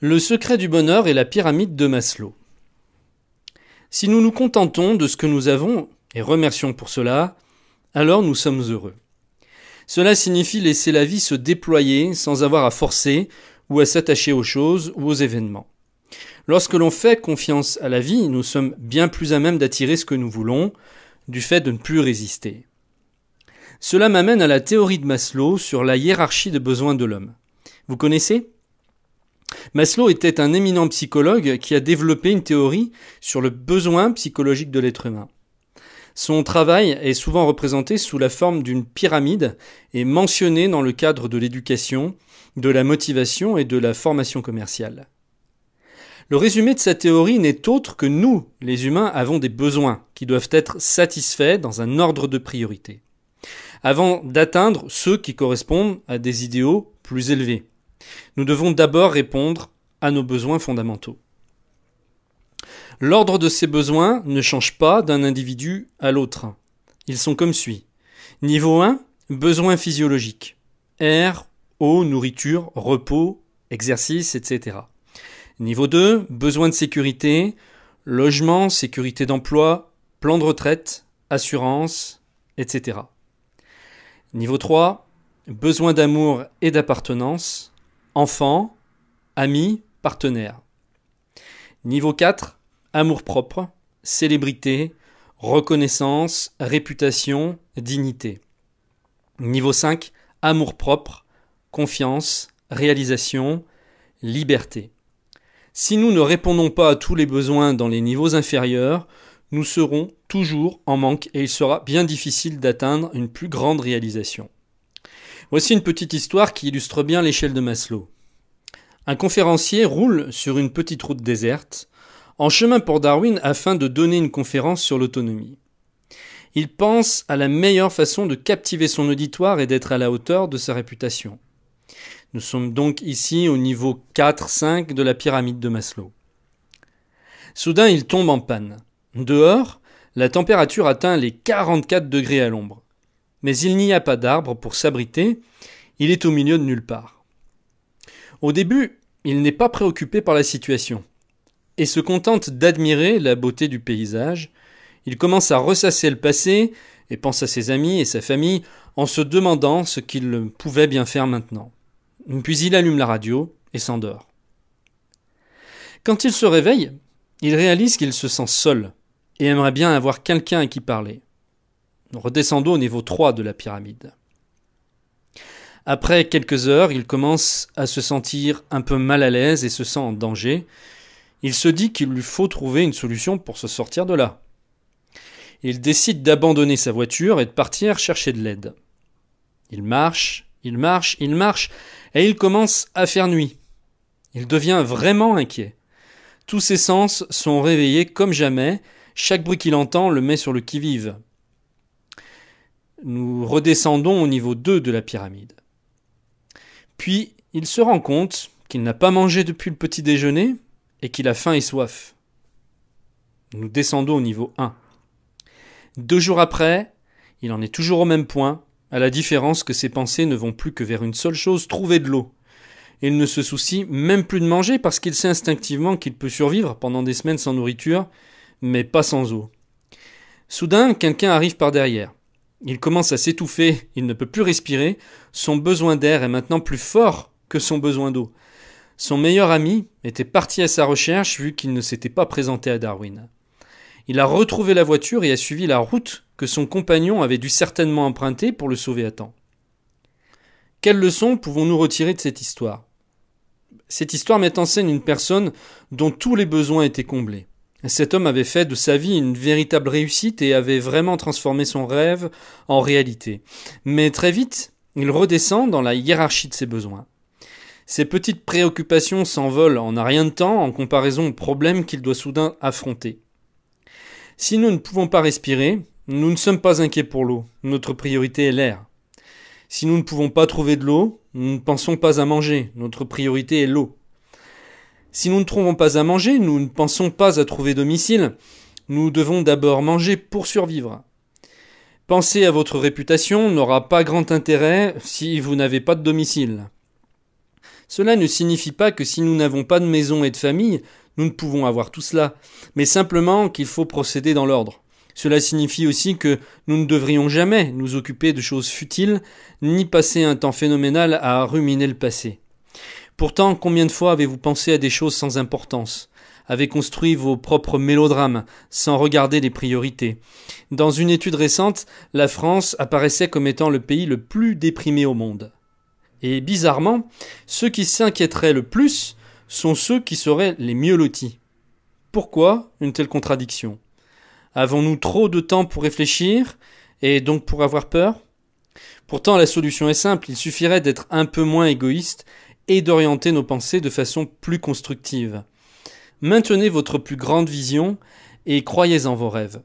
Le secret du bonheur est la pyramide de Maslow. Si nous nous contentons de ce que nous avons, et remercions pour cela, alors nous sommes heureux. Cela signifie laisser la vie se déployer sans avoir à forcer ou à s'attacher aux choses ou aux événements. Lorsque l'on fait confiance à la vie, nous sommes bien plus à même d'attirer ce que nous voulons, du fait de ne plus résister. Cela m'amène à la théorie de Maslow sur la hiérarchie des besoins de l'homme. Vous connaissez ? Maslow était un éminent psychologue qui a développé une théorie sur le besoin psychologique de l'être humain. Son travail est souvent représenté sous la forme d'une pyramide et mentionné dans le cadre de l'éducation, de la motivation et de la formation commerciale. Le résumé de sa théorie n'est autre que nous, les humains, avons des besoins qui doivent être satisfaits dans un ordre de priorité, avant d'atteindre ceux qui correspondent à des idéaux plus élevés. Nous devons d'abord répondre à nos besoins fondamentaux. L'ordre de ces besoins ne change pas d'un individu à l'autre. Ils sont comme suit. Niveau 1, besoins physiologiques. Air, eau, nourriture, repos, exercice, etc. Niveau 2, besoins de sécurité, logement, sécurité d'emploi, plan de retraite, assurance, etc. Niveau 3, besoins d'amour et d'appartenance, enfants, amis, partenaires. Niveau 4, amour-propre, célébrité, reconnaissance, réputation, dignité. Niveau 5, amour-propre, confiance, réalisation, liberté. Si nous ne répondons pas à tous les besoins dans les niveaux inférieurs, nous serons toujours en manque et il sera bien difficile d'atteindre une plus grande réalisation. Voici une petite histoire qui illustre bien l'échelle de Maslow. Un conférencier roule sur une petite route déserte, en chemin pour Darwin afin de donner une conférence sur l'autonomie. Il pense à la meilleure façon de captiver son auditoire et d'être à la hauteur de sa réputation. Nous sommes donc ici au niveau 4-5 de la pyramide de Maslow. Soudain, il tombe en panne. Dehors, la température atteint les 44 degrés à l'ombre. Mais il n'y a pas d'arbre pour s'abriter, il est au milieu de nulle part. Au début, il n'est pas préoccupé par la situation et se contente d'admirer la beauté du paysage. Il commence à ressasser le passé et pense à ses amis et sa famille en se demandant ce qu'il pouvait bien faire maintenant. Puis il allume la radio et s'endort. Quand il se réveille, il réalise qu'il se sent seul et aimerait bien avoir quelqu'un à qui parler. Redescendons au niveau 3 de la pyramide. Après quelques heures, il commence à se sentir un peu mal à l'aise et se sent en danger. Il se dit qu'il lui faut trouver une solution pour se sortir de là. Il décide d'abandonner sa voiture et de partir chercher de l'aide. Il marche, et il commence à faire nuit. Il devient vraiment inquiet. Tous ses sens sont réveillés comme jamais. Chaque bruit qu'il entend le met sur le qui-vive. Nous redescendons au niveau 2 de la pyramide. Puis, il se rend compte qu'il n'a pas mangé depuis le petit déjeuner et qu'il a faim et soif. Nous descendons au niveau 1. 2 jours après, il en est toujours au même point, à la différence que ses pensées ne vont plus que vers une seule chose, trouver de l'eau. Il ne se soucie même plus de manger parce qu'il sait instinctivement qu'il peut survivre pendant des semaines sans nourriture, mais pas sans eau. Soudain, quelqu'un arrive par derrière. Il commence à s'étouffer, il ne peut plus respirer, son besoin d'air est maintenant plus fort que son besoin d'eau. Son meilleur ami était parti à sa recherche vu qu'il ne s'était pas présenté à Darwin. Il a retrouvé la voiture et a suivi la route que son compagnon avait dû certainement emprunter pour le sauver à temps. Quelle leçon pouvons-nous retirer de cette histoire ? Cette histoire met en scène une personne dont tous les besoins étaient comblés. Cet homme avait fait de sa vie une véritable réussite et avait vraiment transformé son rêve en réalité. Mais très vite, il redescend dans la hiérarchie de ses besoins. Ses petites préoccupations s'envolent en un rien de temps en comparaison aux problèmes qu'il doit soudain affronter. Si nous ne pouvons pas respirer, nous ne sommes pas inquiets pour l'eau. Notre priorité est l'air. Si nous ne pouvons pas trouver de l'eau, nous ne pensons pas à manger. Notre priorité est l'eau. Si nous ne trouvons pas à manger, nous ne pensons pas à trouver domicile. Nous devons d'abord manger pour survivre. Penser à votre réputation n'aura pas grand intérêt si vous n'avez pas de domicile. Cela ne signifie pas que si nous n'avons pas de maison et de famille, nous ne pouvons avoir tout cela, mais simplement qu'il faut procéder dans l'ordre. Cela signifie aussi que nous ne devrions jamais nous occuper de choses futiles, ni passer un temps phénoménal à ruminer le passé. Pourtant, combien de fois avez-vous pensé à des choses sans importance ? Avez construit vos propres mélodrames, sans regarder les priorités. Dans une étude récente, la France apparaissait comme étant le pays le plus déprimé au monde. Et bizarrement, ceux qui s'inquiéteraient le plus sont ceux qui seraient les mieux lotis. Pourquoi une telle contradiction ? Avons-nous trop de temps pour réfléchir, et donc pour avoir peur ? Pourtant, la solution est simple, il suffirait d'être un peu moins égoïste et d'orienter nos pensées de façon plus constructive. Maintenez votre plus grande vision et croyez en vos rêves.